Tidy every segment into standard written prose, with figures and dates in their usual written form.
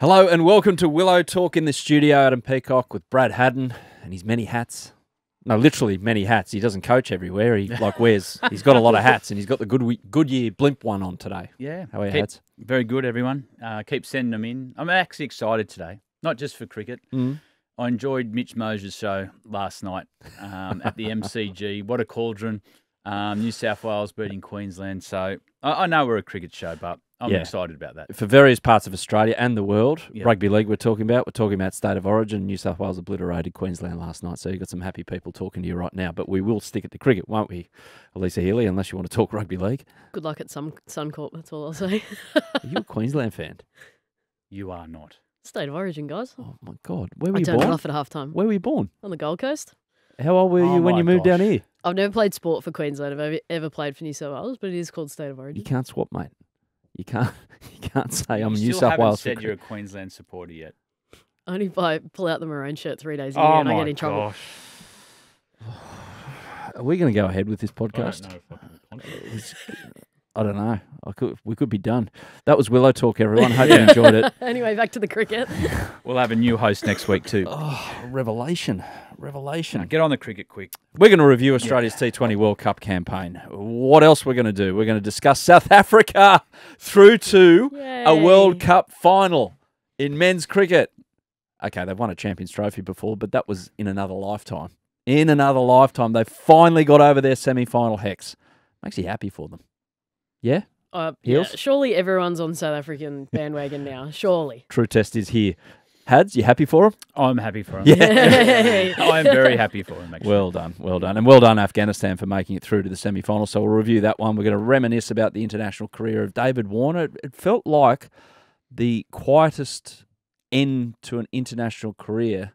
Hello and welcome to Willow Talk in the studio out in Peacock with Brad Haddin and his many hats. No, literally many hats. He doesn't coach everywhere. He wears. He's got a lot of hats, and he's got the Goodyear blimp one on today. Yeah, how are your hats? Very good, everyone. Keep sending them in. I'm actually excited today, not just for cricket. I enjoyed Mitch Moses' show last night at the MCG. What a cauldron! New South Wales beating Queensland. So I know we're a cricket show, but I'm excited about that. For various parts of Australia and the world, rugby league we're talking about State of Origin. New South Wales obliterated Queensland last night, so you've got some happy people talking to you right now. But we will stick it to cricket, won't we, Alyssa Healy, unless you want to talk rugby league? Good luck at Suncorp, that's all I'll say. Are you a Queensland fan? You are not. State of Origin, guys. Oh, my God. Where were you born? I born? turned it off at halftime. Where were you born? On the Gold Coast. How old were you when you moved down here? I've never played sport for Queensland. I've ever played for New South Wales, but it is called State of Origin. You can't swap, mate. You can't say I'm you New South Wales. You still haven't said you're a Queensland supporter yet. Only if I pull out the maroon shirt 3 days a year and I get in trouble. Are we going to go ahead with this podcast? I don't know. We could be done. That was Willow Talk, everyone. Hope you enjoyed it. Anyway, back to the cricket. We'll have a new host next week too. Oh, revelation. Now, get on the cricket quick. We're going to review Australia's T20 World Cup campaign. What else we're going to do? We're going to discuss South Africa through to a World Cup final in men's cricket. Okay, they've won a Champions Trophy before, but that was in another lifetime. In another lifetime, they finally got over their semi-final hex. Makes you happy for them. Yeah? Surely everyone's on South African bandwagon now. Surely. True test is here. Hads, you happy for him? I'm happy for him. Yeah. I'm very happy for him, actually. Well done, well done. And well done, Afghanistan, for making it through to the semi-final. So we'll review that one. We're going to reminisce about the international career of David Warner. It felt like the quietest end to an international career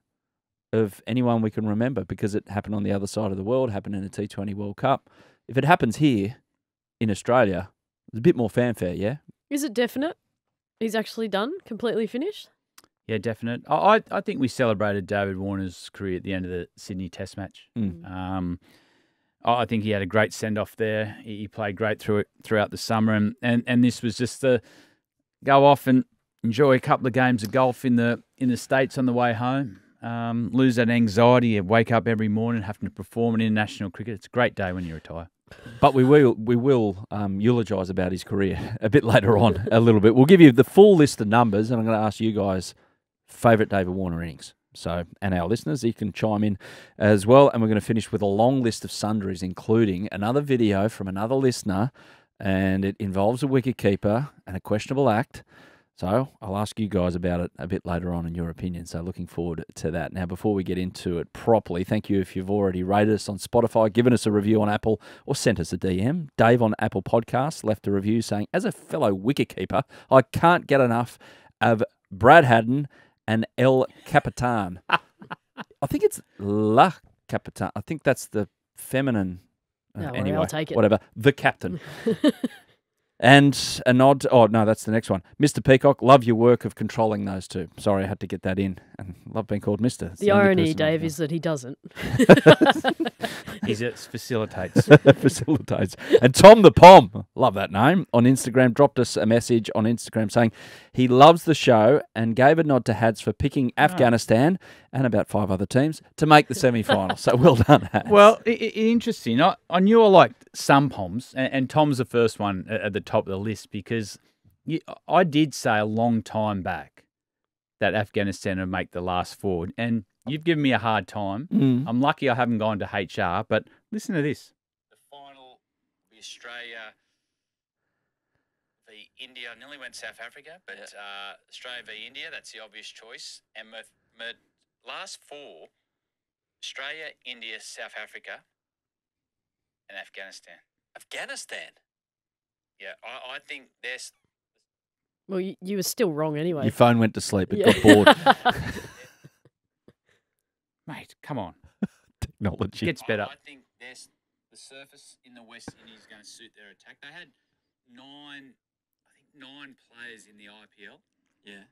of anyone we can remember because it happened on the other side of the world, happened in a T20 World Cup. If it happens here in Australia, there's a bit more fanfare, yeah? Is it definite? He's actually done? Completely finished? Yeah, definite. I think we celebrated David Warner's career at the end of the Sydney Test match. I think he had a great send-off there. He played great throughout the summer, and this was just to go off and enjoy a couple of games of golf in the States on the way home. Lose that anxiety of wake up every morning having to perform in international cricket. It's a great day when you retire. But we will eulogise about his career a bit later on, a little bit. We'll give you the full list of numbers, and I'm going to ask you guys favourite David Warner innings. So, and our listeners, you can chime in as well. And we're going to finish with a long list of sundries, including another video from another listener, and it involves a wicketkeeper and a questionable act. So I'll ask you guys about it a bit later on in your opinion. So looking forward to that. Now, before we get into it properly, thank you if you've already rated us on Spotify, given us a review on Apple, or sent us a DM. Dave on Apple Podcasts left a review saying, as a fellow wicketkeeper, I can't get enough of Brad Haddin and El Capitan. I think it's La Capitan. I think that's the feminine. Anyway, I'll take it. Whatever. The captain. And a nod. Oh, no, that's the next one. Mr. Peacock, love your work of controlling those two. Sorry, I had to get that in. And love being called Mr. The irony, Dave, is that he doesn't. He just facilitates. Facilitates. And Tom the Pom, love that name, on Instagram, dropped us a message on Instagram saying he loves the show and gave a nod to Hads for picking Afghanistan and about 5 other teams to make the semi-final. So well done, Hads. Well, interesting. I knew I liked some Poms, and Tom's the first one at the top of the list because I did say a long time back that Afghanistan would make the last four, and you've given me a hard time. I'm lucky I haven't gone to HR, but listen to this. The final will be Australia v India. I nearly went South Africa, but Australia v India, that's the obvious choice. And my last four, Australia, India, South Africa, and Afghanistan. Afghanistan? Yeah, I think there's... Well, you were still wrong anyway. Your phone went to sleep. It got bored. Mate, come on. Technology. Gets better. I think there's the surface in the West Indies is going to suit their attack. They had 9 players in the IPL. Yeah.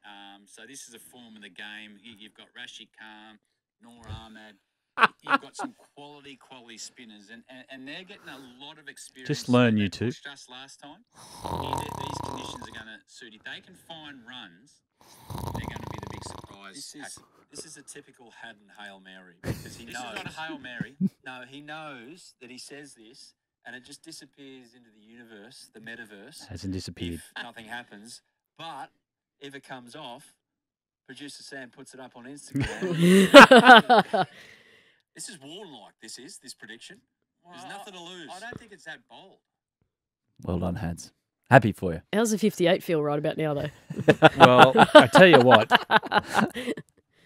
So this is a form of the game. You've got Rashid Khan, Noor Ahmed. You've got some quality spinners, and they're getting a lot of experience. Just learn you two. Just last time. These conditions are going to suit. If they can find runs, they're going This is a typical Haddin Hail Mary because he knows. This is not a Hail Mary. No, he knows that he says this and it just disappears into the universe, the metaverse. Hasn't disappeared. If nothing happens, but if it comes off, producer Sam puts it up on Instagram. This is warlike. This prediction. There's nothing to lose. I don't think it's that bold. Well done, Hads. Happy for you. How's the 58 feel right about now, though? Well, I tell you what,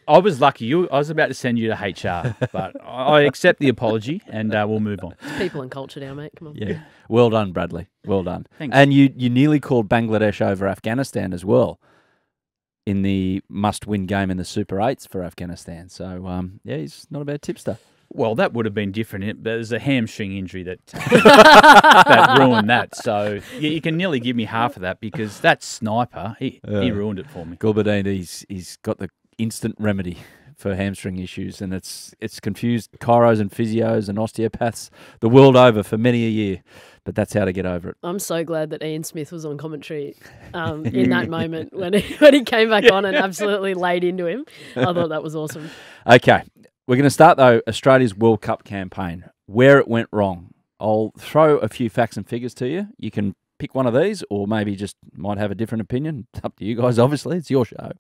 I was lucky. I was about to send you to HR, but I accept the apology and we'll move on. It's people and culture now, mate. Come on. Yeah. Well done, Bradley. Well done. Thanks. And you nearly called Bangladesh over Afghanistan as well in the must-win game in the Super 8s for Afghanistan. So, yeah, he's not a bad tipster. Well, that would have been different. There's a hamstring injury that that ruined that. So you can nearly give me half of that because that sniper, he ruined it for me. Gulbadine, he's got the instant remedy for hamstring issues, and it's confused chiros and physios and osteopaths the world over for many a year. But that's how to get over it. I'm so glad that Ian Smith was on commentary in that moment when he came back on and absolutely laid into him. I thought that was awesome. Okay. We're going to start, though, Australia's World Cup campaign, where it went wrong. I'll throw a few facts and figures to you. You can pick one of these or maybe just might have a different opinion. It's up to you guys, obviously. It's your show.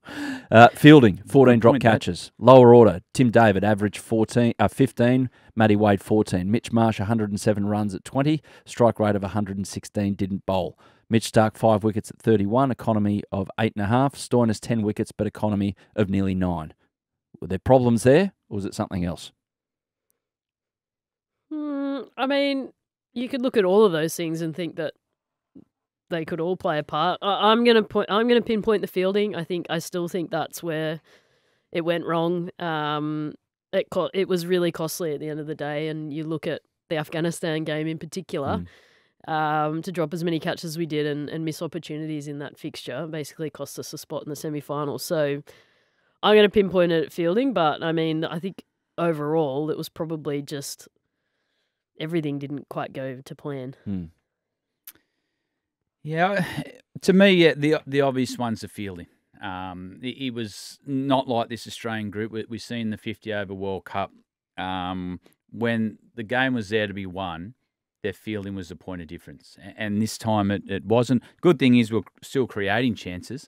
Fielding, 14 drop catches. Lower order, Tim David, average 15. Matty Wade, 14. Mitch Marsh, 107 runs at 20. Strike rate of 116, didn't bowl. Mitch Stark, 5 wickets at 31. Economy of 8.5. Stoinis, 10 wickets, but economy of nearly 9. Were there problems there, or was it something else? I mean, you could look at all of those things and think that they could all play a part. I'm going to pinpoint the fielding. I still think that's where it went wrong. It was really costly at the end of the day, and you look at the Afghanistan game in particular. To drop as many catches as we did and miss opportunities in that fixture basically cost us a spot in the semi-final. So I'm going to pinpoint it at fielding, but I mean, I think overall it was probably just everything didn't quite go to plan. Yeah, to me, the obvious one's the fielding. It was not like this Australian group. We've seen the 50-over World Cup. When the game was there to be won, their fielding was the point of difference. And this time it wasn't. Good thing is we're still creating chances.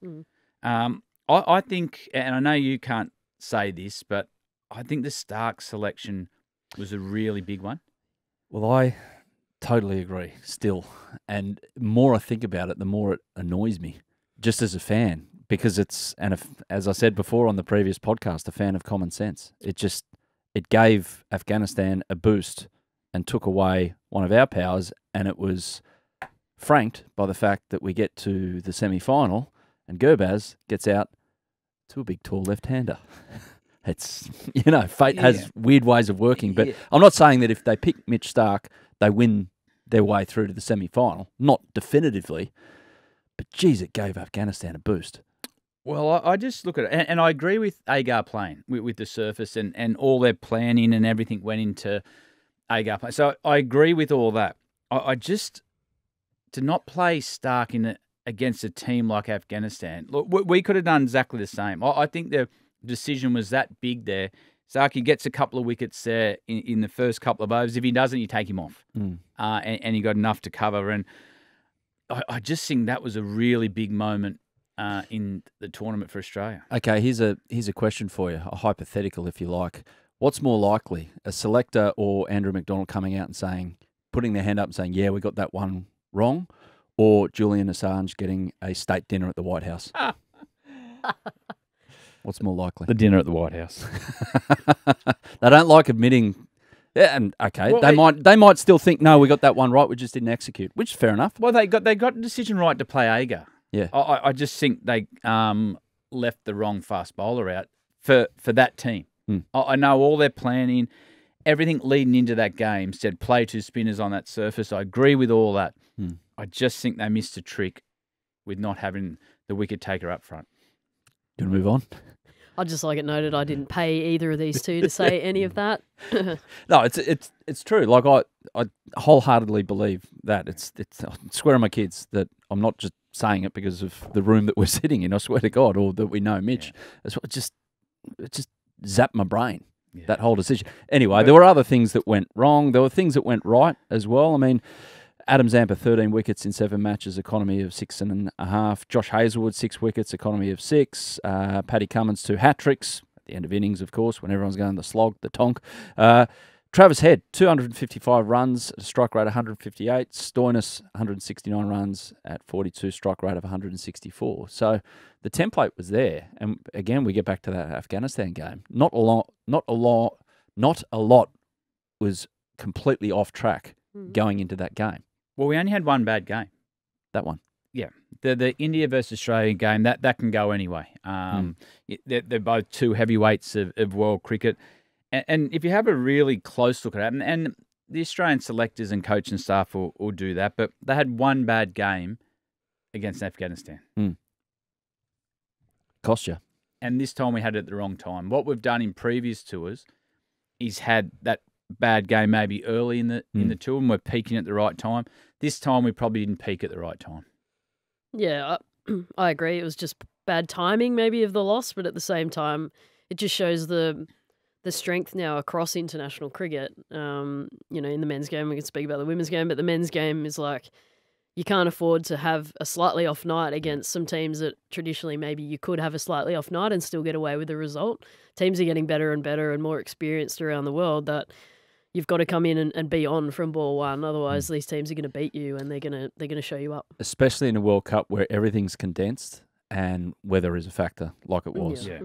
I think, and I know you can't say this, but I think the Stark selection was a really big one. Well, I totally agree still. And the more I think about it, the more it annoys me, just as a fan, because as I said before on the previous podcast, a fan of common sense. It gave Afghanistan a boost and took away one of our powers, and it was franked by the fact that we get to the semi-final and Gurbaz gets out to a big, tall left-hander. It's, fate has weird ways of working. But I'm not saying that if they pick Mitch Stark, they win their way through to the semi-final. Not definitively. But, geez, it gave Afghanistan a boost. Well, I just look at it, and I agree with Agar playing with the surface and all their planning and everything went into Agar playing. So I agree with all that. I just, to not play Stark against a team like Afghanistan, look, we could have done exactly the same. I think the decision was that big there. Stark, he gets a couple of wickets there in the first couple of overs. If he doesn't, you take him off. And he got enough to cover. And I just think that was a really big moment in the tournament for Australia. Okay, here's a question for you, a hypothetical if you like. What's more likely, a selector or Andrew McDonald coming out and putting their hand up and saying, yeah, we got that one wrong, or Julian Assange getting a state dinner at the White House? What's more likely? The dinner at the White House. They don't like admitting. Yeah, and okay, well, they might still think, no, we got that one right, we just didn't execute, which is fair enough. Well, they got the decision right to play Agar. Yeah, I just think they left the wrong fast bowler out for that team. I know all their planning, everything leading into that game said play 2 spinners on that surface. I agree with all that. I just think they missed a trick with not having the wicket taker up front. You want to move on? I'd just like it noted I didn't pay either of these two to say any of that. No, it's true. Like I wholeheartedly believe that. It's I swear on my kids that I'm not just saying it because of the room that we're sitting in. I swear to God, or that we know Mitch. Yeah. It's just it just zapped my brain. Yeah. That whole decision. Anyway, there were other things that went wrong. There were things that went right as well. I mean, Adam Zampa, 13 wickets in 7 matches, economy of 6.5. Josh Hazlewood, 6 wickets, economy of 6. Paddy Cummins, 2 hat-tricks. At the end of innings, of course, when everyone's going the slog, the tonk. Travis Head, 255 runs, at a strike rate of 158. Stoinis, 169 runs at 42, strike rate of 164. So the template was there. And again, we get back to that Afghanistan game. Not a lot was completely off track going into that game. Well, we only had one bad game. That one. Yeah. The India versus Australia game, that can go anyway. They're both two heavyweights of world cricket. And if you have a really close look at it, and the Australian selectors and coaching staff will do that, but they had one bad game against Afghanistan. Cost you. And this time we had it at the wrong time. What we've done in previous tours is had that bad game maybe early in the tour and we're peaking at the right time. This time we probably didn't peak at the right time. Yeah, I agree. It was just bad timing maybe of the loss, but at the same time, it just shows the strength now across international cricket. In the men's game, we can speak about the women's game, but the men's game is like you can't afford to have a slightly off night against some teams that traditionally maybe you could have a slightly off night and still get away with the result. Teams are getting better and better and more experienced around the world that you've got to come in and be on from ball one. Otherwise, these teams are going to beat you and they're going to show you up. Especially in a World Cup where everything's condensed and weather is a factor, like it was. Yeah.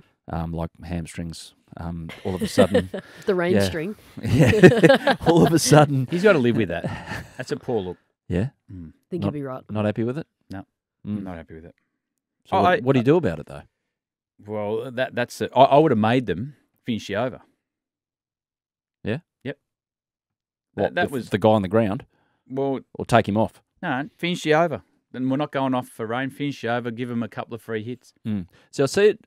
Like hamstrings. All of a sudden, the rain string. Yeah, all of a sudden, he's got to live with that. That's a poor look. Yeah, I think you'll be right. Not happy with it. No, not happy with it. So what do you do about it though? Well, that's it. I would have made them finish the over. Yeah. Yep. That was the guy on the ground. Well, or take him off. No, finish the over. Then we're not going off for rain. Finish the over. Give them a couple of free hits. So I see it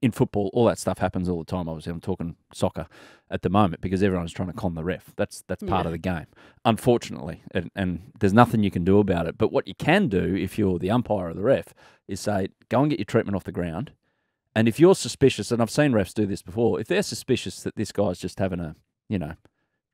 in football. All that stuff happens all the time. Obviously, I'm talking soccer at the moment because everyone's trying to con the ref. That's part of the game, unfortunately, and there's nothing you can do about it. But what you can do if you're the umpire or the ref is say, go and get your treatment off the ground. And if you're suspicious, and I've seen refs do this before, if they're suspicious that this guy's just having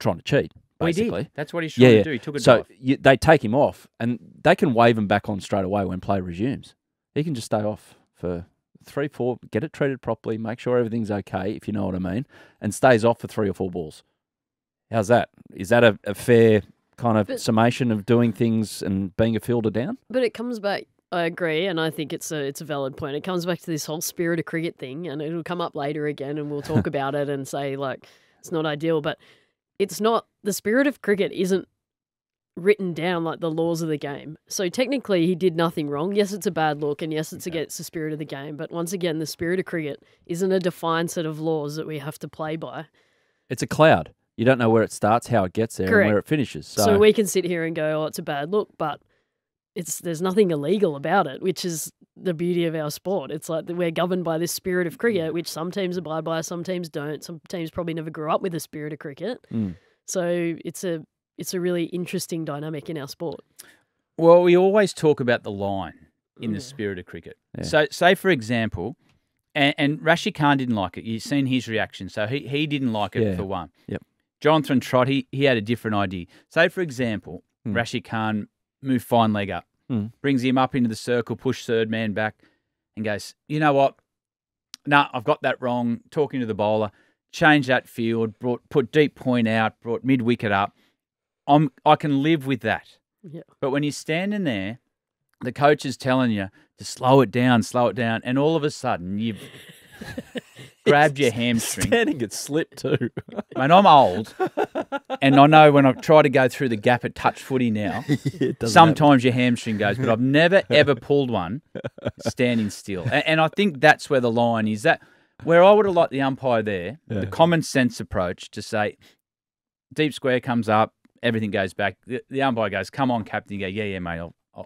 trying to cheat. Basically. He did. That's what he's trying to do. He took a dive. They take him off, and they can wave him back on straight away when play resumes. He can just stay off for 3, 4, get it treated properly, make sure everything's okay, if you know what I mean, and stays off for 3 or 4 balls. How's that? Is that a fair kind of summation of doing things and being a fielder down? But it comes back. I agree, and I think it's a valid point. It comes back to this whole spirit of cricket thing, and it'll come up later again, and we'll talk about it and say like it's not ideal, but. It's not, the spirit of cricket isn't written down like the laws of the game. So technically he did nothing wrong. Yes, it's a bad look and yes, it's against the spirit of the game. But once again, the spirit of cricket isn't a defined set of laws that we have to play by. It's a cloud. You don't know where it starts, how it gets there, Correct. And where it finishes. So we can sit here and go, oh, it's a bad look, but there's nothing illegal about it, which is the beauty of our sport. It's like we're governed by this spirit of cricket, which some teams abide by, some teams don't. Some teams probably never grew up with the spirit of cricket. So it's a really interesting dynamic in our sport. Well, we always talk about the line in the spirit of cricket. Yeah. So say, for example, and Rashid Khan didn't like it. You've seen his reaction. So he didn't like it for one. Yep. Jonathan Trott, he had a different idea. Say, for example, Rashid Khan moved fine leg up. Brings him up into the circle, push third man back, and goes, you know what? No, I've got that wrong. Talking to the bowler, change that field, put deep point out, brought mid wicket up. I can live with that. Yeah. But when you're standing there, the coach is telling you to slow it down, and all of a sudden you've grabbed your hamstring. Standing it slipped too. Mate, I'm old, and I know when I try to go through the gap at touch footy now, sometimes your hamstring goes, but I've never, ever pulled one standing still. And I think that's where the line is. That where I would have liked the umpire there, the common sense approach to say, deep square comes up, everything goes back. The umpire goes, come on, captain. You go, yeah, mate,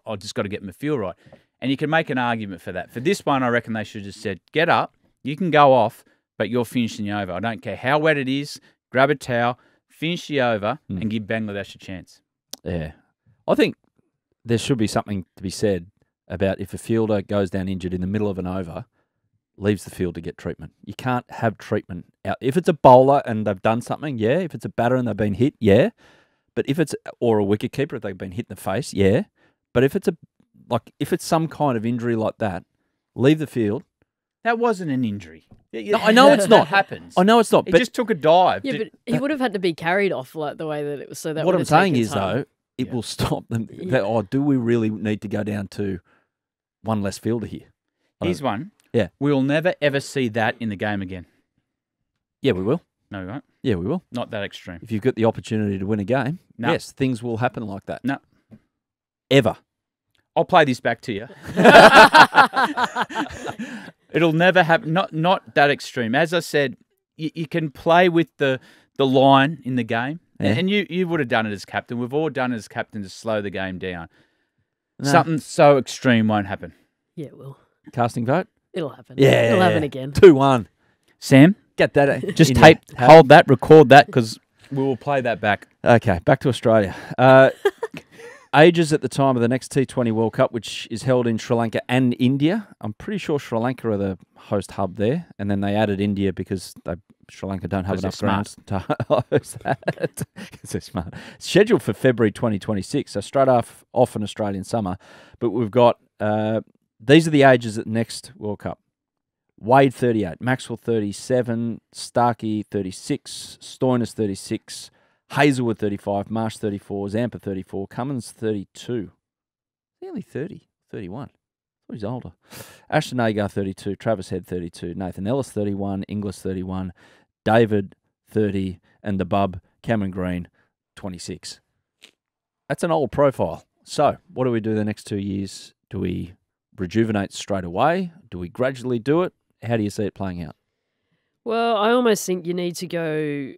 I've just got to get my feel right. And you can make an argument for that. For this one, I reckon they should have just said, get up, you can go off, but you're finishing the over. I don't care how wet it is, grab a towel, finish the over, and give Bangladesh a chance. Yeah. I think there should be something to be said about if a fielder goes down injured in the middle of an over, leaves the field to get treatment. You can't have treatment out. If it's a bowler and they've done something, yeah. If it's a batter and they've been hit, yeah. But if it's or a wicket keeper if they've been hit in the face, yeah. But if it's some kind of injury like that, leave the field. That wasn't an injury. No, I know it's not. That happens. I know it's not. He But just took a dive. Yeah, but he would have had to be carried off like the way that it was. So that what would I'm have saying taken is, time. though, it will stop them. Do we really need to go down to one less fielder here? Here's one. Yeah. We'll never, ever see that in the game again. Yeah, we will. No, we won't. Yeah, we will. Not that extreme. If you've got the opportunity to win a game, No. yes, things will happen like that. No. Ever. I'll play this back to you. It'll never happen. Not that extreme. As I said, you can play with the line in the game. Yeah. And you would have done it as captain. We've all done it as captain to slow the game down. No. Something so extreme won't happen. Yeah, it will. Casting vote? It'll happen. Yeah. It'll happen again. 2-1. Sam, Get that. just in tape, your- hold that, record that, because we will play that back. Okay, back to Australia. Ages at the time of the next T20 World Cup, which is held in Sri Lanka and India. I'm pretty sure Sri Lanka are the host hub there, and then they added India because Sri Lanka don't have enough grounds to host that. Because they're smart. Scheduled for February 2026, so straight off an Australian summer. But we've got, these are the ages at the next World Cup. Wade, 38. Maxwell, 37. Starkey, 36. Stoinis, 36. Hazelwood, 35. Marsh, 34. Zampa, 34. Cummins, 32. He's only 30. 31. Oh, he's older. Ashton Agar, 32. Travis Head, 32. Nathan Ellis, 31. Inglis, 31. David, 30. And the bub, Cameron Green, 26. That's an old profile. So, what do we do the next 2 years? Do we rejuvenate straight away? Do we gradually do it? How do you see it playing out? Well, I almost think you need to go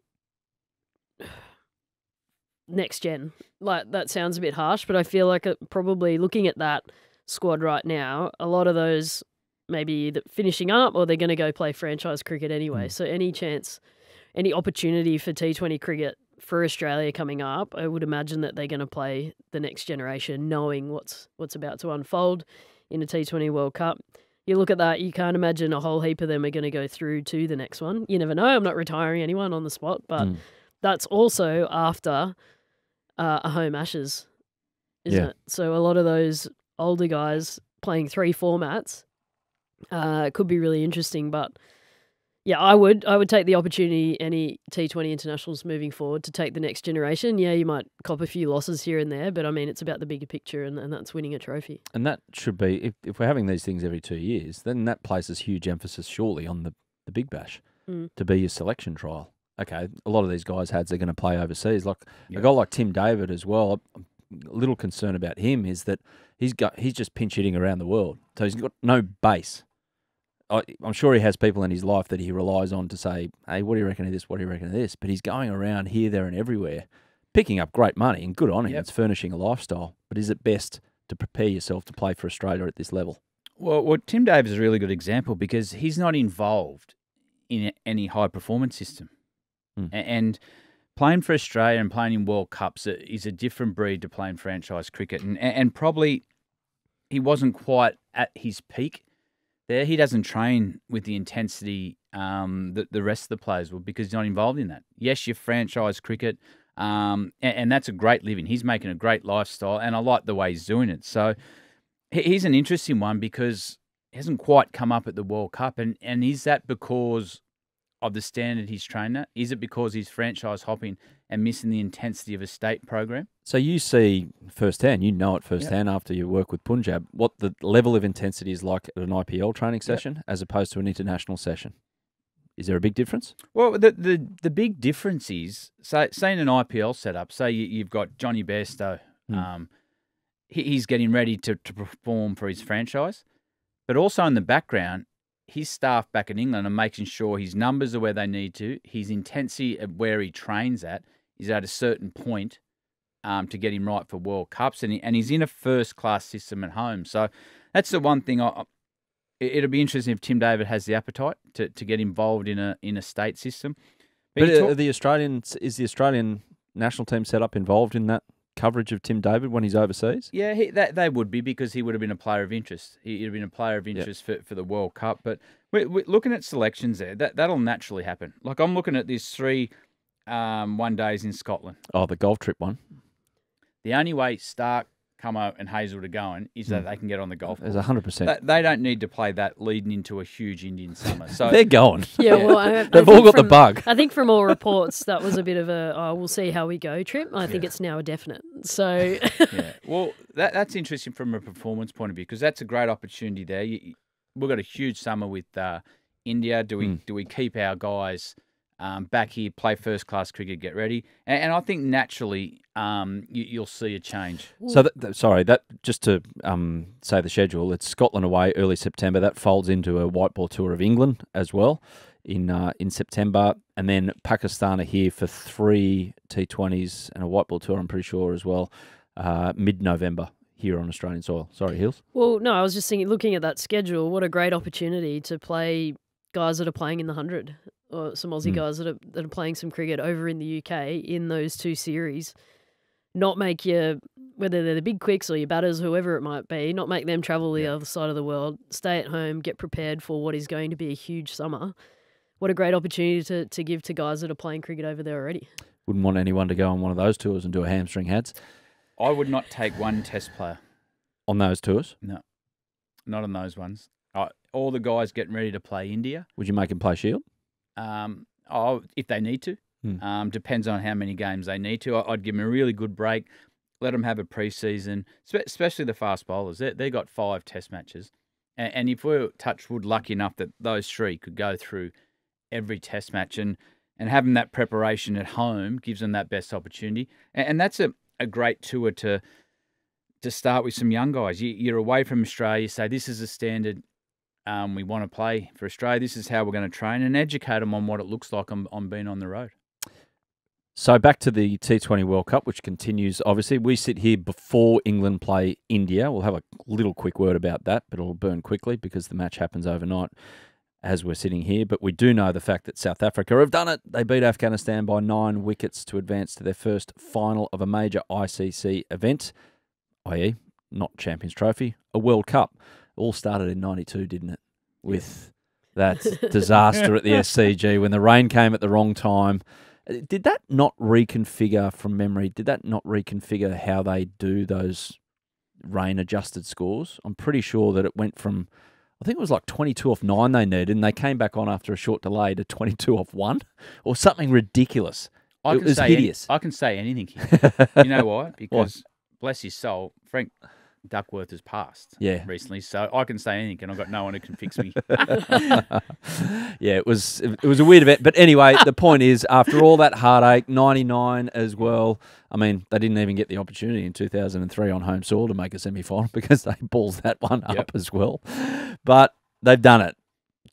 next gen. Like, that sounds a bit harsh, but I feel like probably looking at that squad right now, a lot of those maybe either finishing up or they're going to go play franchise cricket anyway. So any opportunity for T20 cricket for Australia coming up, I would imagine that they're going to play the next generation, knowing what's about to unfold in a T20 World Cup. You look at that, you can't imagine a whole heap of them are going to go through to the next one. You never know. I'm not retiring anyone on the spot, but that's also after a home Ashes, isn't it? So a lot of those older guys playing 3 formats could be really interesting. But yeah, I would take the opportunity, any T20 internationals moving forward, to take the next generation. Yeah, you might cop a few losses here and there, but I mean, it's about the bigger picture, and that's winning a trophy. And that should be, if we're having these things every 2 years, then that places huge emphasis surely on the Big Bash to be your selection trial. Okay, a lot of these guys they're going to play overseas. Like a guy like Tim David as well. I'm a little concerned about him is that he's just pinch hitting around the world, so he's got no base. I'm sure he has people in his life that he relies on to say, hey, what do you reckon of this? What do you reckon of this? But he's going around here, there, and everywhere, picking up great money, and good on him. It's furnishing a lifestyle. But is it best to prepare yourself to play for Australia at this level? Well, Tim Davis is a really good example because he's not involved in any high-performance system. And playing for Australia and playing in World Cups is a different breed to playing franchise cricket. And probably he wasn't quite at his peak there. He doesn't train with the intensity that the rest of the players will because he's not involved in that. Yes, you're franchise cricket, and that's a great living. He's making a great lifestyle, and I like the way he's doing it. So he's an interesting one because he hasn't quite come up at the World Cup. And is that because of the standard he's trained at? Is it because he's franchise hopping and missing the intensity of a state program? So you see firsthand, you know it firsthand after you work with Punjab, what the level of intensity is like at an IPL training session as opposed to an international session. Is there a big difference? Well, the big difference is, say in an IPL setup, say you've got Johnny Bairstow, he's getting ready to perform for his franchise, but also in the background, his staff back in England are making sure his numbers are where they need to, his intensity of where he trains at is at a certain point to get him right for World Cups, and he's in a first-class system at home. So that's the one thing. It'll be interesting if Tim David has the appetite to get involved in a state system. But is the Australian national team set up involved in that coverage of Tim David when he's overseas? Yeah, they would be, because he would have been a player of interest. He'd have been a player of interest for the World Cup. But we're looking at selections there. That'll naturally happen. Like, I'm looking at these 3 one-days in Scotland. Oh, the golf trip one. The only way Stark, Cummo and Hazelwood are going is that they can get on the golf course. There's 100%. They don't need to play that leading into a huge Indian summer. So they're going. Yeah, well, they've all got the bug. I think from all reports, that was a bit of a, we'll see how we go trip. I think it's now a definite. So, yeah. Well, that's interesting from a performance point of view, because that's a great opportunity there. We've got a huge summer with India. Do we keep our guys back here, play first-class cricket, get ready? And I think naturally you'll see a change. So, that just to say the schedule, it's Scotland away early September. That folds into a white ball tour of England as well in September. And then Pakistan are here for 3 T20s and a white ball tour, I'm pretty sure, as well, mid-November here on Australian soil. Sorry, Hills? Well, no, I was just thinking, looking at that schedule, what a great opportunity to play guys that are playing in the 100, or some Aussie guys that are playing some cricket over in the UK in those 2 series. Not make your, whether they're the big quicks or your batters, whoever it might be, not make them travel the other side of the world, stay at home, get prepared for what is going to be a huge summer. What a great opportunity to give to guys that are playing cricket over there already. Wouldn't want anyone to go on one of those tours and do a hamstring Hads. I would not take one Test player on those tours? No, not on those ones. All the guys getting ready to play India. Would you make them play Shield? If they need to. Depends on how many games they need to. I'd give them a really good break, let them have a pre-season, especially the fast bowlers. They got 5 Test matches. And if we're, touch wood, lucky enough that those 3 could go through every Test match, and having that preparation at home gives them that best opportunity. And that's a great tour to start with some young guys. You're away from Australia, you say, this is a standard we want to play for Australia. This is how we're going to train, and educate them on what it looks like on being on the road. So back to the T20 World Cup, which continues. Obviously, we sit here before England play India. We'll have a little quick word about that, but it'll burn quickly because the match happens overnight as we're sitting here. But we do know the fact that South Africa have done it. They beat Afghanistan by 9 wickets to advance to their first final of a major ICC event, i.e. not Champions Trophy, a World Cup. All started in 92, didn't it? With that disaster at the SCG when the rain came at the wrong time. Did that not reconfigure, from memory, how they do those rain-adjusted scores? I'm pretty sure that it went from, I think it was like 22 off 9 they needed, and they came back on after a short delay to 22 off 1 or something ridiculous. It was hideous. I can say anything here. You know why? Because, bless his soul, Frank Duckworth has passed recently, so I can say anything, and I've got no one who can fix me. Yeah, it was a weird event. But anyway, the point is, after all that heartache, 99 as well, I mean, they didn't even get the opportunity in 2003 on home soil to make a semi-final because they balls that one up as well. But they've done it.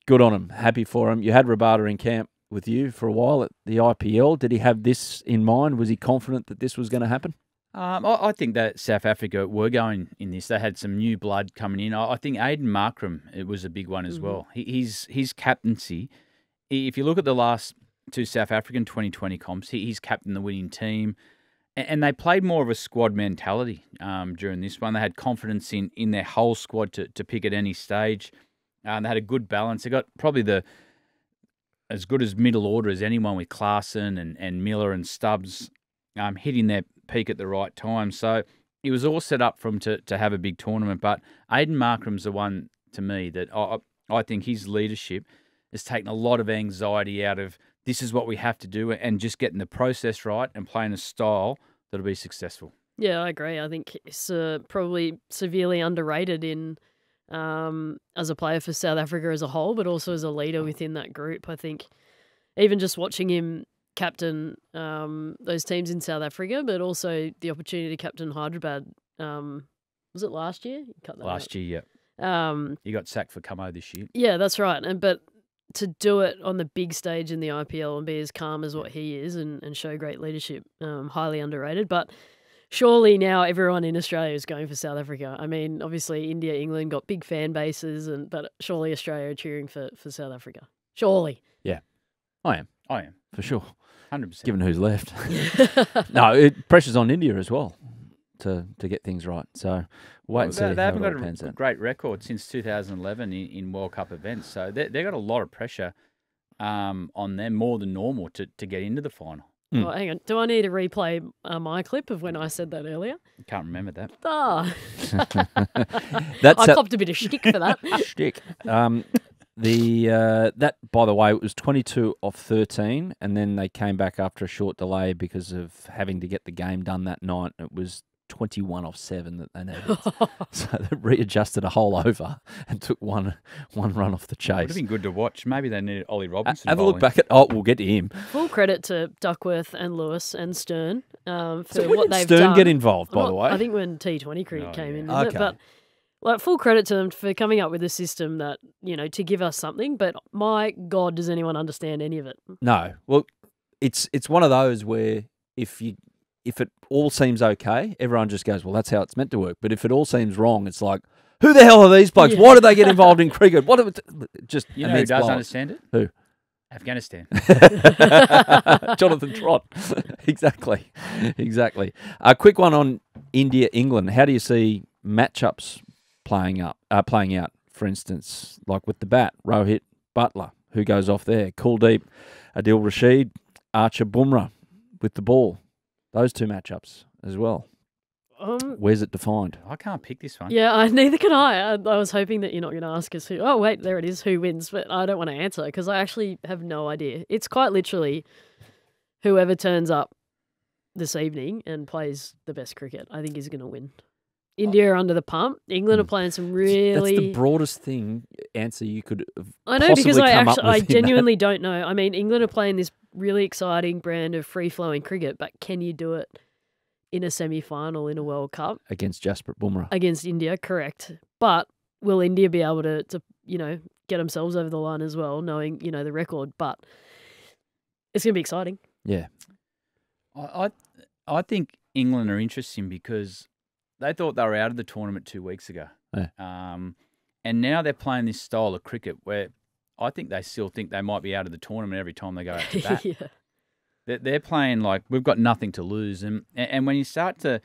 Good on them. Happy for them. You had Rabada in camp with you for a while at the IPL. Did he have this in mind? Was he confident that this was going to happen? I think that South Africa were going in this. They had some new blood coming in. I think Aiden Markram, it was a big one as well. His captaincy, if you look at the last 2 South African 2020 comps, he's captained the winning team. And they played more of a squad mentality during this one. They had confidence in their whole squad to pick at any stage. They had a good balance. They got probably as good as middle order as anyone, with Klaasen and Miller and Stubbs hitting their peak at the right time. So it was all set up for him to have a big tournament. But Aiden Markram's the one, to me, that I think his leadership has taken a lot of anxiety out of this is what we have to do, and just getting the process right and playing a style that'll be successful. Yeah, I agree. I think he's probably severely underrated in as a player for South Africa as a whole, but also as a leader within that group. I think even just watching him captain those teams in South Africa, but also the opportunity to captain Hyderabad. Was it last year? Last year, yeah. You got sacked for Cummo this year. Yeah, that's right. But to do it on the big stage in the IPL and be as calm as what he is and show great leadership, highly underrated. But surely now everyone in Australia is going for South Africa. I mean, obviously India, England got big fan bases, but surely Australia are cheering for South Africa. Surely. Yeah, I am. I am. For sure. 100%. Given who's left. No, pressure's on India as well. to get things right. So wait and see They how haven't it all got pans a out. great record since 2011 in World Cup events, so they've got a lot of pressure on them, more than normal, to get into the final. Mm. Oh, hang on. Do I need to replay my clip of when I said that earlier? Can't remember that. Ah, That's I copped a bit of shtick for that. shtick. That, by the way, it was 22 off 13, and then they came back after a short delay because of having to get the game done that night. It was 21 off 7 that they needed. So they readjusted a whole over and took one run off the Would have chase. been good to watch. Maybe they needed Ollie Robinson. Have a look bowling. back at. Oh, we'll get to him. Full credit to Duckworth and Lewis and Stern for So what when did they've Stern done. get involved, by the Well, way? I think when T20 cricket came in, didn't Okay. it? But like, full credit to them for coming up with a system that, to give us something. But my God, does anyone understand any of it? No. Well, it's one of those where if it all seems okay, everyone just goes, well, that's how it's meant to work. But if it all seems wrong, it's like, who the hell are these blokes? Yeah. Why do they get involved in cricket? What? Just You know who immense does blow-ups. understand it? Who? Afghanistan. Jonathan Trott. Exactly. A quick one on India, England. How do you see matchups playing out? For instance, like with the bat, Rohit, Butler, who goes off there? Kuldeep, Adil Rashid, Archer, Bumrah with the ball. Those two matchups as well. Where's it defined? I can't pick this one. Yeah, neither can I. I was hoping that you're not going to ask us who. Oh, wait, there it is. Who wins? But I don't want to answer because I actually have no idea. It's quite literally whoever turns up this evening and plays the best cricket, I think is going to win. India are under the pump. England are playing some really. That's the broadest answer you could have I know because possibly come up I with in genuinely don't know. I mean, England are playing this really exciting brand of free-flowing cricket, but can you do it in a semi-final in a World Cup that against Jasprit Bumrah? against India? Correct. But will India be able to get themselves over the line as well, knowing, the record? But it's going to be exciting. Yeah. I think England are interesting because they thought they were out of the tournament 2 weeks ago. Yeah. And now they're playing this style of cricket where I think they still think they might be out of the tournament every time they go out to bat. Yeah. They're playing like we've got nothing to lose. And when you start to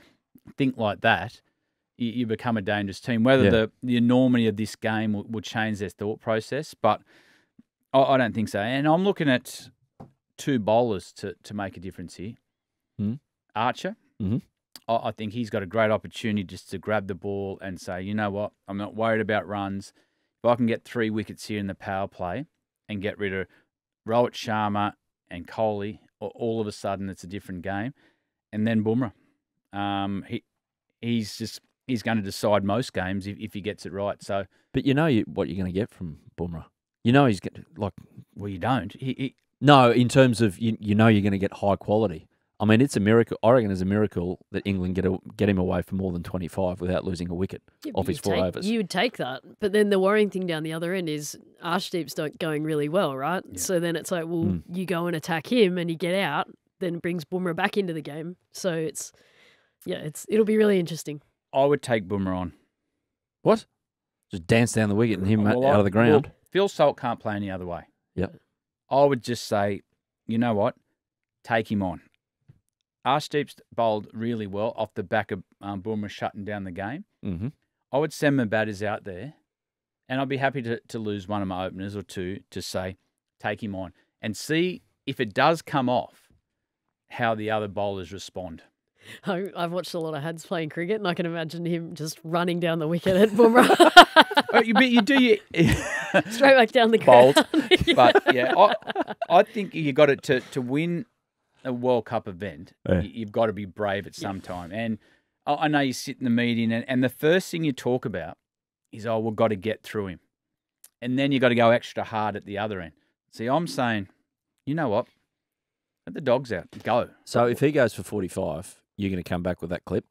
think like that, you become a dangerous team. Whether the enormity of this game will change their thought process, but I don't think so. And I'm looking at two bowlers to make a difference here. Archer. Mm-hmm. I think he's got a great opportunity just to grab the ball and say, you know what, I'm not worried about runs. If I can get 3 wickets here in the power play and get rid of Rohit Sharma and Kohli, all of a sudden it's a different game. And then Bumrah. He's going to decide most games if he gets it right. So, but you know what you're going to get from Bumrah. You know he's going to, well, you don't. No, in terms of you know you're going to get high quality. I mean, it's a miracle. I reckon it's a miracle that England get him away for more than 25 without losing a wicket off his 4 overs. You would take that. But then the worrying thing down the other end is Arshdeep's not going really well, right? Yeah. So then it's like, well, you go and attack him and you get out, then it brings Bumrah back into the game. So it'll be really interesting. I would take Bumrah on. What? Just dance down the wicket and him out of the ground? Well, Phil Salt can't play any other way. Yep. I would just say, you know what? Take him on. Arshdeep's bowled really well off the back of Bumrah shutting down the game. Mm-hmm. I would send my batters out there, and I'd be happy to lose one of my openers or two to say, take him on, and see if it does come off, how the other bowlers respond. I've watched a lot of Hads playing cricket, and I can imagine him just running down the wicket at Bumrah. But you do straight back down the ground. But yeah, I think you got it to win a World Cup event. Yeah. You've got to be brave at some time. And I know you sit in the meeting, and the first thing you talk about is, we've got to get through him, and then you got to go extra hard at the other end. See, I'm saying, you know what? Let the dogs out. Go. So if he goes for 45, you're going to come back with that clip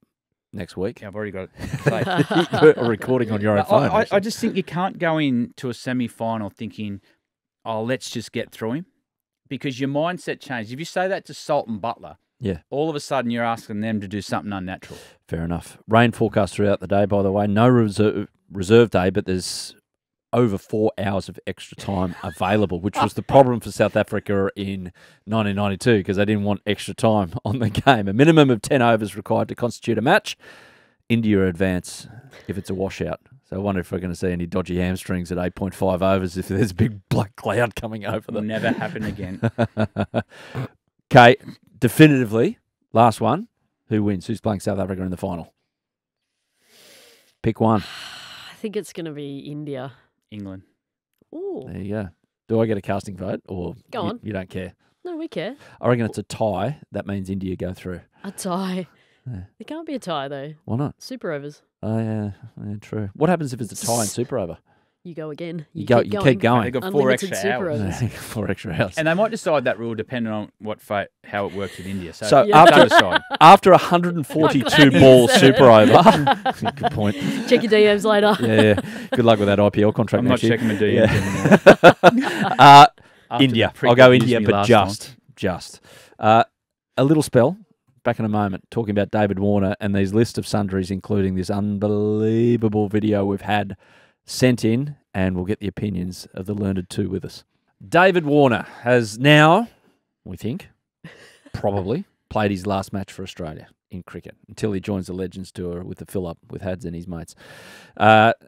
next week? Yeah, I've already got it. You're recording on your own phone. I just think you can't go into a semi-final thinking, let's just get through him, because your mindset changes. If you say that to Salt and Butler, all of a sudden you're asking them to do something unnatural. Fair enough. Rain forecast throughout the day, by the way. No reserve day, but there's over 4 hours of extra time available, which was the problem for South Africa in 1992 because they didn't want extra time on the game. A minimum of 10 overs required to constitute a match. India advance if it's a washout. So I wonder if we're going to see any dodgy hamstrings at 8.5 overs if there's a big black cloud coming over them. Will never happen again. Okay, definitively, last one. Who wins? Who's playing South Africa in the final? Pick one. I think it's going to be India. England. Ooh. There you go. Do I get a casting vote or Go on. You don't care? No, we care. I reckon it's a tie. That means India go through. A tie. Yeah. It can't be a tie, though. Why not? Super overs. Oh, yeah, true. What happens if it's a tie in super over? You go again. You keep going. They've got 4 Unlimited extra super hours. overs. 4 extra hours. And they might decide that rule depending on how it works with India. So, So Yeah. after, after 142 ball super over, good point. Check your DMs later. Yeah. Good luck with that IPL contract. I'm not next year. checking my DMs Yeah. anymore. After India. the prick I'll go that India, used me but last just. A little spell. Back in a moment, talking about David Warner and these list of sundries, including this unbelievable video we've had sent in, and we'll get the opinions of the learned two with us. David Warner has now, we think, probably played his last match for Australia in cricket until he joins the Legends Tour with the fill-up with Hads and his mates.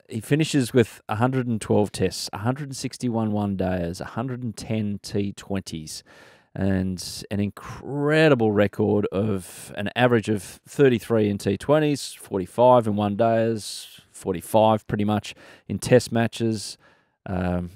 He finishes with 112 tests, 161 one-dayers, 110 T20s, and an incredible record of an average of 33 in T20s, 45 in one-dayers, 45 pretty much in test matches,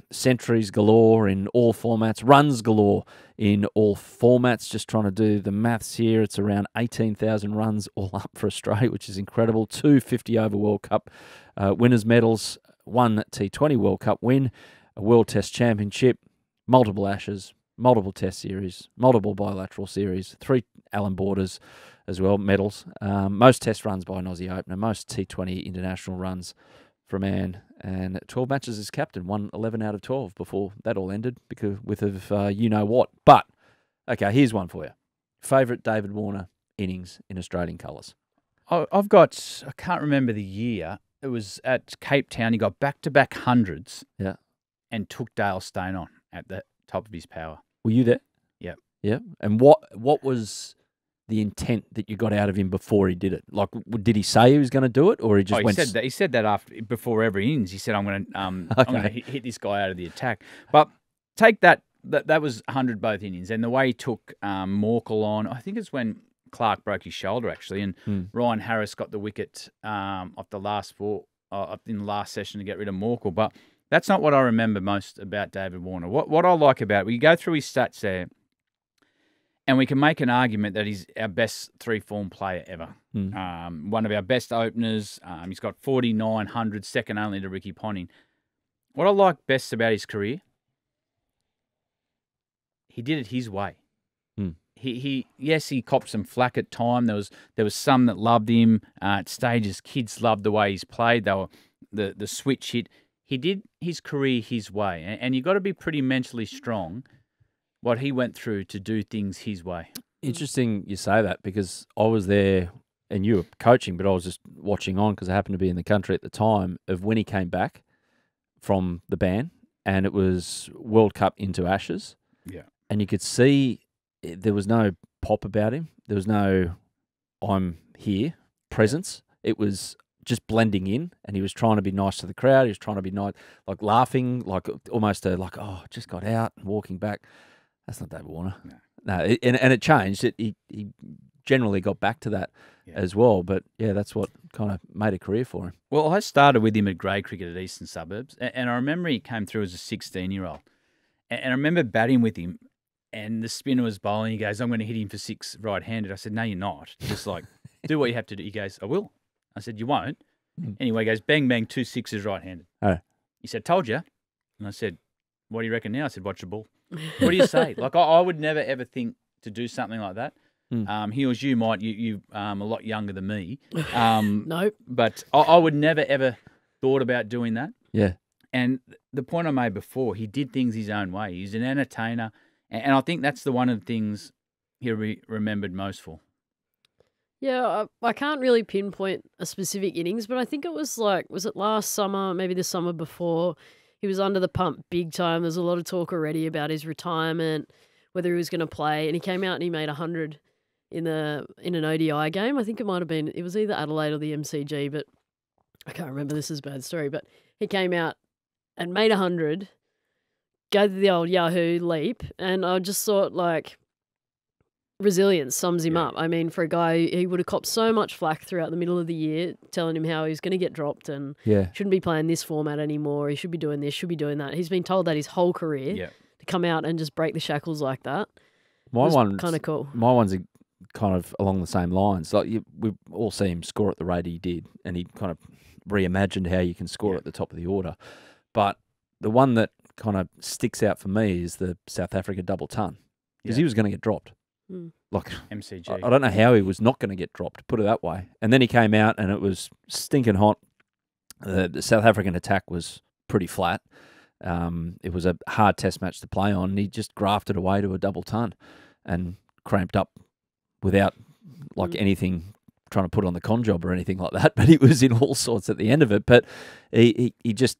centuries galore in all formats, runs galore in all formats. Just trying to do the maths here. It's around 18,000 runs all up for Australia, which is incredible. 2 50-over World Cup winners' medals, 1 T20 World Cup win, a World Test Championship, multiple Ashes, multiple Test series, multiple bilateral series, 3 Allen Borders as well, medals. Most Test runs by an Aussie opener, most T20 international runs for a man, and 12 matches as captain, won 11 out of 12 before that all ended because of you-know-what. But, okay, here's one for you. Favourite David Warner innings in Australian colours? I can't remember the year. It was at Cape Town. He got back-to-back hundreds. Yeah. And took Dale Steyn on at the top of his power. Were you there? Yep. Yeah. And what was the intent that you got out of him before he did it? Like, did he say he was going to do it, or he just went? He said that before every innings. He said, "I'm going to hit this guy out of the attack." But take that was 100 both innings, and the way he took Morkel on, I think it's when Clark broke his shoulder actually, and Ryan Harris got the wicket off the last 4 in the last session to get rid of Morkel, but. That's not what I remember most about David Warner. What I like about it, we go through his stats there, and we can make an argument that he's our best 3-form player ever. One of our best openers. He's got 4,900, second only to Ricky Ponting. What I like best about his career, he did it his way. He copped some flack at time. There was some that loved him. At stages, kids loved the way he's played. They were the switch hit. He did his career his way, and you've got to be pretty mentally strong what he went through to do things his way. Interesting you say that because I was there and you were coaching, but I was just watching on because I happened to be in the country at the time of when he came back from the ban, and it was World Cup into Ashes. Yeah. And you could see there was no pop about him. There was no I'm here presence. It was just blending in, and he was trying to be nice to the crowd. He was trying to be nice, like laughing, like almost just got out and walking back. That's not David Warner. No, and it changed. He generally got back to that as well. But yeah, that's what kind of made a career for him. Well, I started with him at grade cricket at Eastern Suburbs, and I remember he came through as a 16-year-old, and I remember batting with him, and the spinner was bowling. He goes, "I'm going to hit him for 6 right-handed." I said, "No, you're not. Just like do what you have to do." He goes, "I will." I said, "You won't." Anyway, he goes, bang, bang, 2 6s right-handed. Oh. He said, "Told you." And I said, "What do you reckon now?" I said, "Watch the ball." What do you say? Like, I would never, ever think to do something like that. He or you might, you a lot younger than me. Nope. But I would never, ever thought about doing that. Yeah. And the point I made before, he did things his own way. He's an entertainer. And I think that's one of the things he'll be remembered most for. Yeah, I can't really pinpoint a specific innings, but I think it was was it last summer, maybe the summer before, he was under the pump big time. There's a lot of talk already about his retirement, whether he was going to play, and he came out and he made 100 in an ODI game. I think it was either Adelaide or the MCG, but I can't remember. This is a bad story, but he came out and made 100, go to the old Yahoo leap, and I just thought, like, resilience sums him up. I mean, for a guy, he would have copped so much flack throughout the middle of the year, telling him how he's going to get dropped and shouldn't be playing this format anymore. He should be doing this, should be doing that. He's been told that his whole career. To come out and just break the shackles like that. My one's kind of cool. My one's kind of along the same lines. Like we all see him score at the rate he did, and he kind of reimagined how you can score at the top of the order. But the one that kind of sticks out for me is the South Africa double ton, because he was going to get dropped. Like MCG. I don't know how he was not going to get dropped, put it that way. And then he came out and it was stinking hot. The South African attack was pretty flat. It was a hard test match to play on, and he just grafted away to a double ton and cramped up without anything trying to put on the con job or anything like that. But he was in all sorts at the end of it. But he just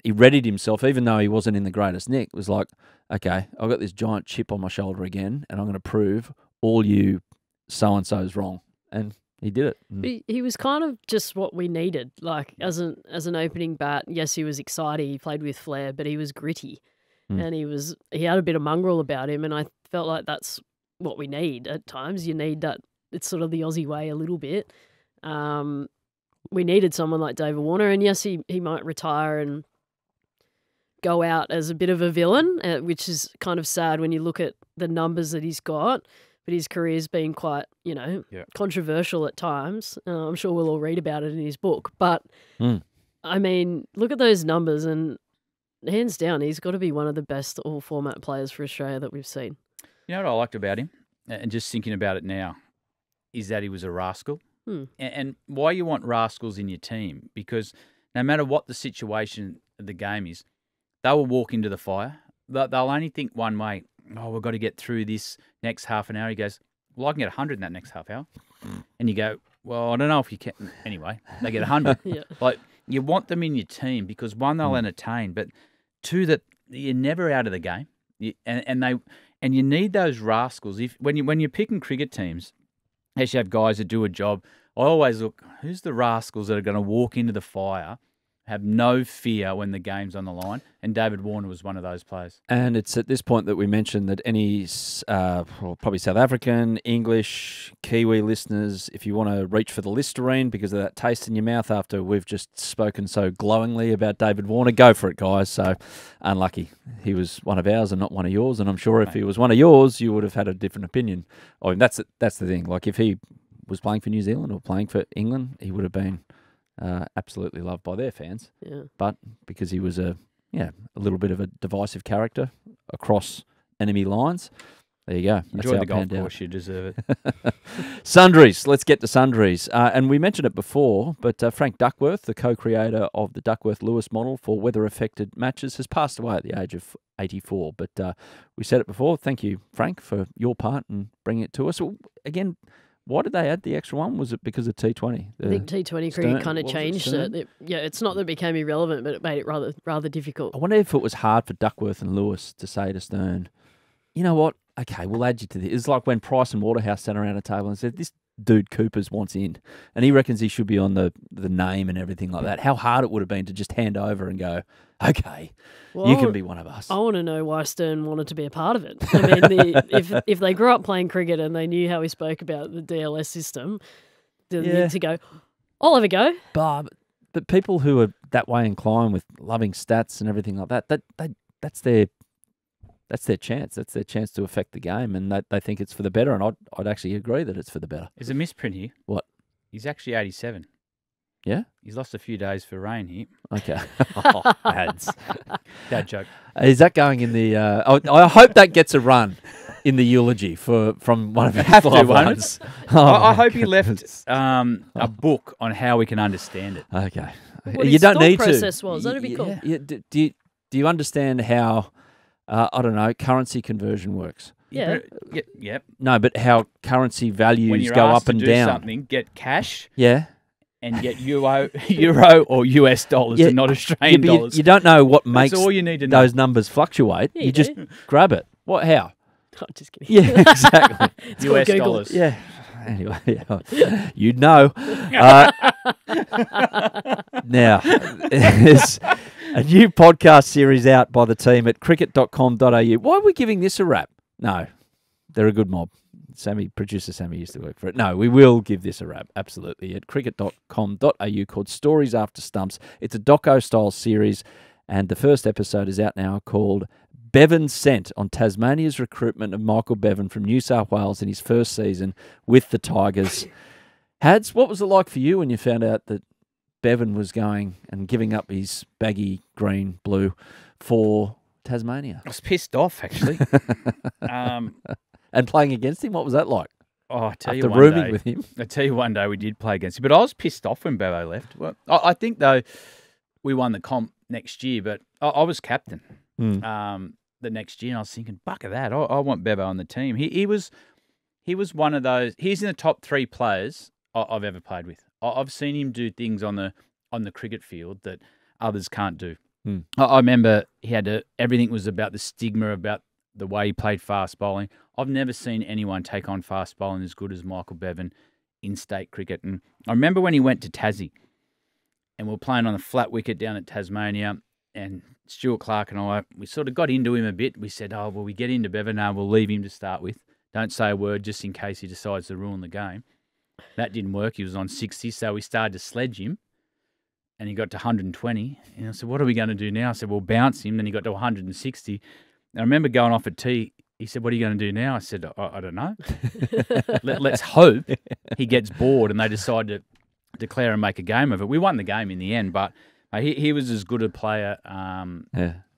he readied himself, even though he wasn't in the greatest nick. It was like, okay, I've got this giant chip on my shoulder again, and I'm going to prove all you so-and-so's wrong. And he did it. He was kind of just what we needed. Like, as an opening bat, yes, he was exciting. He played with flair, but he was gritty. And he had a bit of mongrel about him, and I felt like that's what we need at times. You need that. It's sort of the Aussie way a little bit. We needed someone like David Warner, and yes, he might retire and go out as a bit of a villain, which is kind of sad when you look at the numbers that he's got. But his career's been quite, controversial at times. I'm sure we'll all read about it in his book. But, I mean, look at those numbers, and hands down, he's got to be one of the best all-format players for Australia that we've seen. You know what I liked about him, and just thinking about it now, is that he was a rascal. And why you want rascals in your team? Because no matter what the situation of the game is, they will walk into the fire. They'll only think one way. Oh, we've got to get through this next half an hour. He goes, well, I can get 100 in that next half hour. And you go, well, I don't know if you can. Anyway, they get 100. Like, you want them in your team because, one, they'll entertain, but two, that you're never out of the game. And you need those rascals. When you're picking cricket teams, as you have guys that do a job, I always look, who's the rascals that are going to walk into the fire, have no fear when the game's on the line? And David Warner was one of those players. And it's at this point that we mentioned that any probably South African, English, Kiwi listeners, if you want to reach for the Listerine because of that taste in your mouth after we've just spoken so glowingly about David Warner, go for it, guys. So unlucky. He was one of ours and not one of yours. And I'm sure if he was one of yours, you would have had a different opinion. I mean, that's the thing. Like, if he was playing for New Zealand or playing for England, he would have been absolutely loved by their fans. But because he was a little bit of a divisive character across enemy lines, there you go. Enjoy the golf course, you deserve it. Sundries. Let's get to sundries. And we mentioned it before, but Frank Duckworth, the co-creator of the Duckworth-Lewis model for weather-affected matches, has passed away at the age of 84. But we said it before. Thank you, Frank, for your part in bringing it to us. Again, why did they add the extra one? Was it because of T20? I think T20 cricket kind of changed it. It's not that it became irrelevant, but it made it rather difficult. I wonder if it was hard for Duckworth and Lewis to say to Stern, you know what? Okay, we'll add you to this. It's like when Price and Waterhouse sat around a table and said, this dude Coopers wants in. And he reckons he should be on the name and everything like that. How hard it would have been to just hand over and go, okay, you can be one of us. I want to know why Stern wanted to be a part of it. I mean, if they grew up playing cricket and they knew how he spoke about the DLS system, to go, I'll have a go. But people who are that way inclined with loving stats and everything like that, that's their chance. That's their chance to affect the game, and they think it's for the better. And I'd actually agree that it's for the better. There's a misprint here. What? He's actually 87. Yeah? He's lost a few days for rain here. Okay. Dad joke. Is that going in the... I hope that gets a run in the eulogy from one of his loved ones. I hope he left a book on how we can understand it. Okay. What you don't need to. Process was. That'd be cool. Yeah. Do you understand how, I don't know, currency conversion works? Yeah. Yep. No, but how currency values when you're go asked up and to do down. Something, get cash. Yeah. and get euro or US dollars and not Australian but dollars. You don't know what makes all you need to know. those numbers fluctuate. Yeah, you just grab it. What? How? Oh, just kidding. Yeah, exactly. It's called US Google. dollars. Yeah. Anyway, you'd know. Now, there's a new podcast series out by the team at cricket.com.au. Why are we giving this a rap? No, they're a good mob. Producer Sammy used to work for it. No, we will give this a rap, absolutely, at cricket.com.au called Stories After Stumps. It's a doco-style series, and the first episode is out now called Bevan Sent on Tasmania's recruitment of Michael Bevan from New South Wales in his first season with the Tigers. Hads, what was it like for you when you found out that Bevan was going and giving up his baggy green, blue for Tasmania? I was pissed off, actually. And playing against him, what was that like? Oh, I tell After you, rooming with him. I tell you, one day we did play against him, but I was pissed off when Bevo left. Well, I think though we won the comp next year, but I was captain the next year, and I was thinking, "Buck of that! I want Bevo on the team." He was one of those. He's in the top 3 players I've ever played with. I've seen him do things on the cricket field that others can't do. I remember everything was about the stigma about the way he played fast bowling. I've never seen anyone take on fast bowling as good as Michael Bevan in state cricket. And I remember when he went to Tassie and we were playing on a flat wicket down at Tasmania, and Stuart Clark and I, we sort of got into him a bit. We said, oh, well, we get into Bevan. No, we'll leave him to start with. Don't say a word just in case he decides to ruin the game. That didn't work. He was on 60, so we started to sledge him. And he got to 120. And I said, what are we going to do now? I said, well, bounce him. Then he got to 160. And I remember going off at tee. He said, what are you going to do now? I said, I don't know. Let's hope he gets bored and they decide to declare and make a game of it. We won the game in the end, but he was as good a player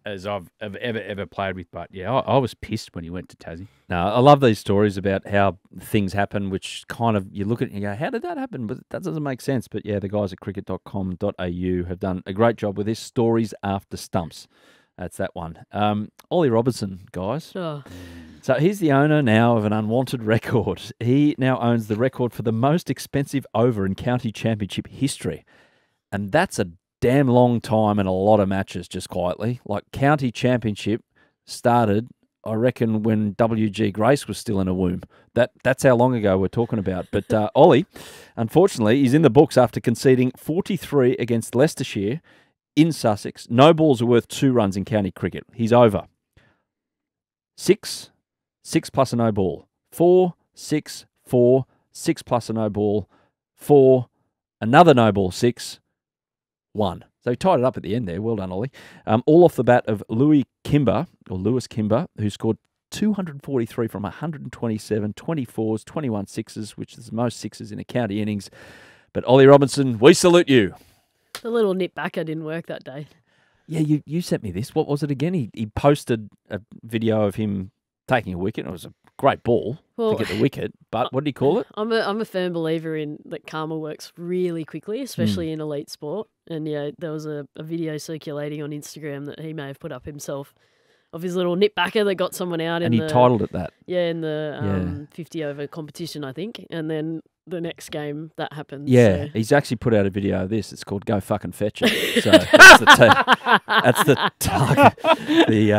as I've ever played with. But, yeah, I was pissed when he went to Tassie. No, I love these stories about how things happen, which kind of you look at it and you go, how did that happen? But that doesn't make sense. But, yeah, the guys at cricket.com.au have done a great job with this. Stories After Stumps. That's that one. Ollie Robinson, guys. Oh. So he's the owner now of an unwanted record. He now owns the record for the most expensive over in county championship history. And that's a damn long time and a lot of matches, just quietly. Like county championship started, I reckon, when W.G. Grace was still in a womb. That's how long ago we're talking about. But Ollie, unfortunately, he's in the books after conceding 43 against Leicestershire in Sussex. No balls are worth 2 runs in county cricket. He's over. 6 plus a no ball. 4, 6, 4, 6 plus a no ball. 4, another no ball, 6, 1. So he tied it up at the end there. Well done, Ollie. All off the bat of Lewis Kimber, who scored 243 from 127, 24s, 21 sixes, which is the most sixes in a county innings. But Ollie Robinson, we salute you. The little nip backer didn't work that day. Yeah, you sent me this. What was it again? He posted a video of him taking a wicket. It was a great ball to get the wicket. But what did he call it? I'm a firm believer in that karma works really quickly, especially in elite sport. And yeah, there was a video circulating on Instagram that he may have put up himself of his little nip backer that got someone out. And he titled it that. Yeah, in the 50 over competition, I think. And then the next game that happens. Yeah, so. He's actually put out a video of this. It's called "Go Fucking Fetch It." So that's the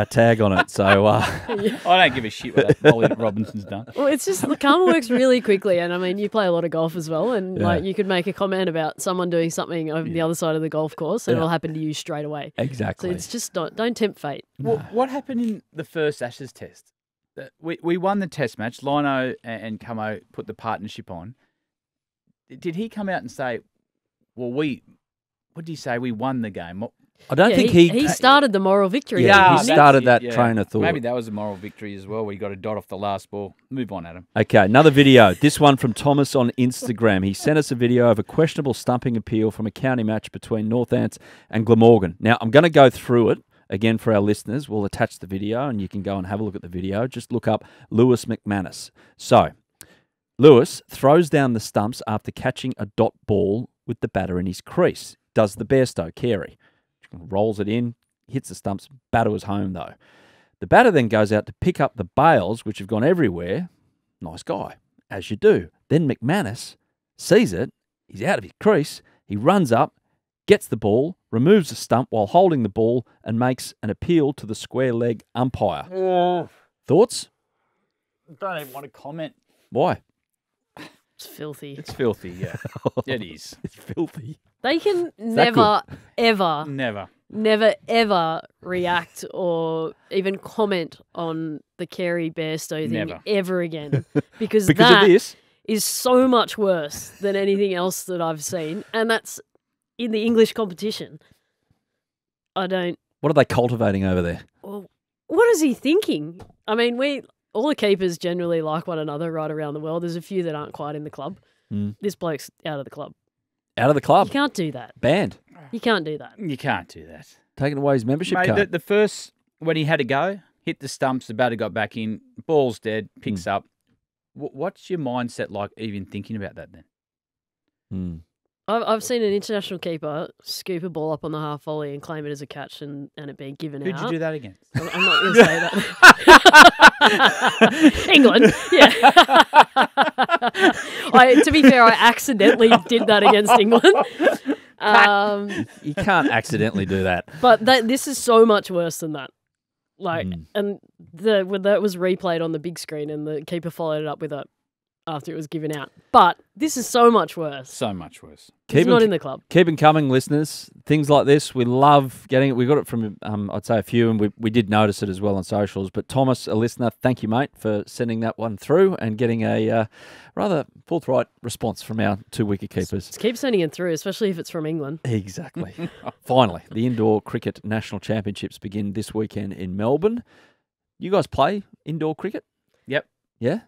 tag on it. So I don't give a shit what Ollie Robinson's done. Well, it's just the karma works really quickly, and I mean, you play a lot of golf as well, and like you could make a comment about someone doing something over the other side of the golf course, and it'll happen to you straight away. Exactly. So it's just don't tempt fate. What happened in the first Ashes test? We won the test match. Lino and Camo put the partnership on. Did he come out and say, well, what did he say? We won the game. I don't think he started the moral victory. Yeah, he started that train of thought. Maybe that was a moral victory as well, where he got a dot off the last ball. Move on, Adam. Okay, another video. This one from Thomas on Instagram. He sent us a video of a questionable stumping appeal from a county match between Northants and Glamorgan. Now, I'm going to go through it again for our listeners. We'll attach the video and you can go and have a look at the video. Just look up Lewis McManus. So, Lewis throws down the stumps after catching a dot ball with the batter in his crease. Does the Bairstow carry. Rolls it in, hits the stumps, batter was home though. The batter then goes out to pick up the bails, which have gone everywhere. Nice guy, as you do. Then McManus sees it, he's out of his crease, He runs up, gets the ball, removes the stump while holding the ball, and makes an appeal to the square leg umpire. Thoughts? I don't even want to comment. Why? It's filthy. It's filthy, yeah. It is. It's filthy. They can that never, ever, Never. never, ever react or even comment on the Carey Bairstow thing Never. ever again. Because Because that of this? is so much worse than anything else that I've seen. And that's in the English competition. I don't... What are they cultivating over there? Well, what is he thinking? I mean, all the keepers generally like one another right around the world. There's a few that aren't quite in the club. This bloke's out of the club. Out of the club? You can't do that. Banned? You can't do that. You can't do that. Taking away his membership Mate, card? the first, when he had to go, hit the stumps, the batter got back in, ball's dead, picks up. What's your mindset like even thinking about that then? I've seen an international keeper scoop a ball up on the half volley and claim it as a catch and it being given Who'd out. you do that against? I'm not going to say that. England, yeah. To be fair, I accidentally did that against England. You can't accidentally do that. But this is so much worse than that. And when that was replayed on the big screen and the keeper followed it up with it after it was given out. But this is so much worse. So much worse. He's not in the club. Keep them coming, listeners. Things like this, we love getting it. We got it from, I'd say, a few, and we did notice it as well on socials. But Thomas, a listener, thank you, mate, for sending that one through and getting a rather forthright response from our 2 wicket keepers. Just keep sending it through, especially if it's from England. Exactly. Finally, the Indoor Cricket National Championships begin this weekend in Melbourne. You guys play indoor cricket? Yep. Yeah?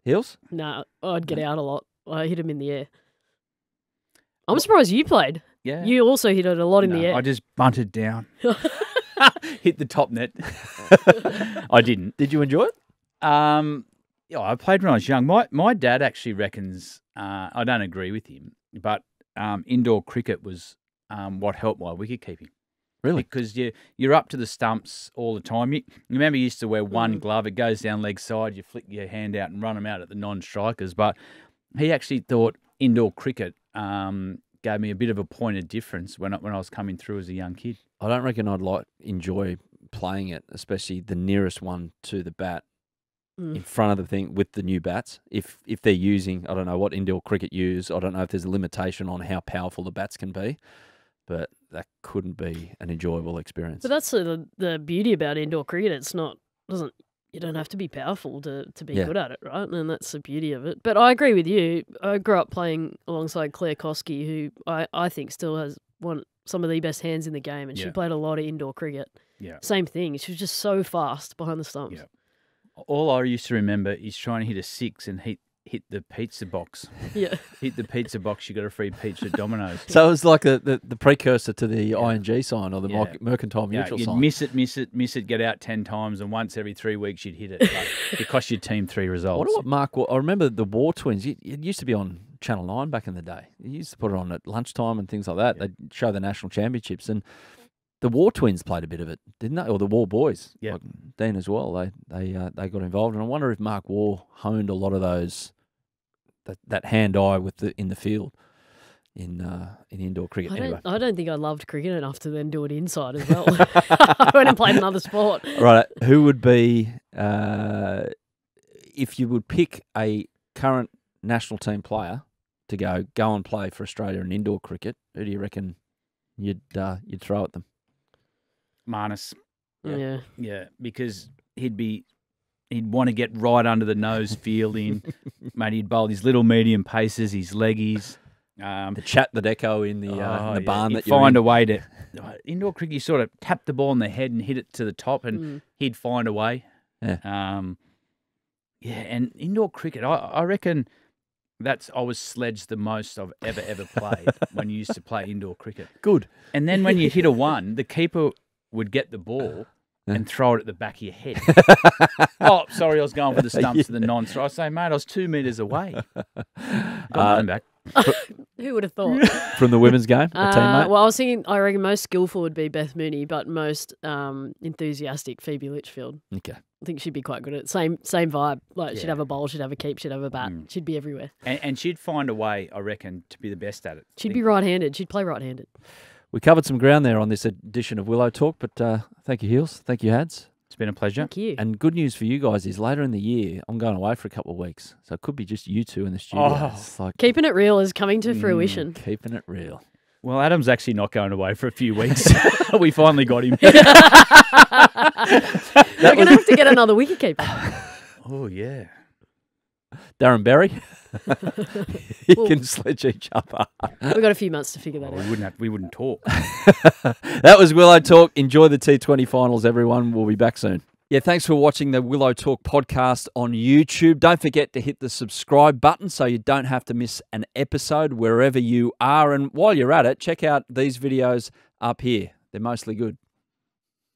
Heels? Nah, I'd get out a lot. I hit him in the air. I'm surprised you played. Yeah. You also hit it a lot in the air. I just bunted down. Hit the top net. I didn't. Did you enjoy it? Yeah, I played when I was young. My dad actually reckons, I don't agree with him, but indoor cricket was what helped my wicket keeping. Really? Because you're up to the stumps all the time. You remember you used to wear one glove, it goes down leg side, you flick your hand out and run them out at the non-strikers. But he actually thought indoor cricket gave me a bit of a point of difference when I was coming through as a young kid. I don't reckon I'd enjoy playing it, especially the nearest one to the bat in front of the thing with the new bats. If they're using, I don't know what indoor cricket use, I don't know if there's a limitation on how powerful the bats can be, but that couldn't be an enjoyable experience. But that's the beauty about indoor cricket. You don't have to be powerful to be good at it, right? And that's the beauty of it. But I agree with you. I grew up playing alongside Claire Koski, who I think still has some of the best hands in the game, and she played a lot of indoor cricket. Yeah. Same thing. She was just so fast behind the stumps. Yeah. All I used to remember is trying to hit a six and hit the pizza box. Yeah. Hit the pizza box, you got a free pizza at Domino's. So it was like the precursor to the ING sign or the Mercantile Mutual you'd sign. miss it, get out 10 times, and once every 3 weeks you'd hit it. But it cost your team 3 results. I remember the War Twins. It used to be on Channel 9 back in the day. You used to put it on at lunchtime and things like that. Yeah. They'd show the national championships. And the War Twins played a bit of it, didn't they? Or the War Boys. Yeah. Like Dean as well. They got involved. And I wonder if Mark War honed a lot of those, that hand-eye in the field in indoor cricket. I don't think I loved cricket enough to then do it inside as well. I went and played another sport. Right. Who would be, if you would pick a current national team player to go and play for Australia in indoor cricket, who do you reckon you'd throw at them? Marnus. Yeah. Because he'd want to get right under the nose fielding. Mate, he'd bowl his little medium paces, his leggies. The chat that echo in the barn he'd that you're find in. a way to indoor cricket. You sort of tap the ball on the head and hit it to the top, and he'd find a way. Yeah. And indoor cricket, I reckon I was sledged the most I've ever played when you used to play indoor cricket. Good. And then when you hit a one, the keeper would get the ball and throw it at the back of your head. Oh, sorry, I was going for the stumps to the non-strike. I say, mate, I was 2 meters away. Got mine back. Who would have thought? From the women's game, a teammate? Well, I was thinking, I reckon most skillful would be Beth Mooney, but most enthusiastic, Phoebe Litchfield. Okay. I think she'd be quite good at it. Same vibe. Like she'd Yeah. have a bowl, she'd have a keep, she'd have a bat. She'd be everywhere. And she'd find a way, I reckon, to be the best at it. She'd be right-handed. She'd play right-handed. We covered some ground there on this edition of Willow Talk, but thank you, Heels. Thank you, Hads. It's been a pleasure. Thank you. And good news for you guys is later in the year, I'm going away for a couple of weeks. So it could be just you two in the studio. Oh. It's like Keeping it real is coming to fruition. keeping it real. Well, Adam's actually not going away for a few weeks. We finally got him. We're going to have to get another wicketkeeper. Oh, yeah. Darren Berry, you can sledge each other. We've got a few months to figure that Well, out. we wouldn't talk. That was Willow Talk. Enjoy the T20 finals, everyone. We'll be back soon. Yeah, thanks for watching the Willow Talk podcast on YouTube. Don't forget to hit the subscribe button so you don't have to miss an episode wherever you are. And while you're at it, check out these videos up here. They're mostly good.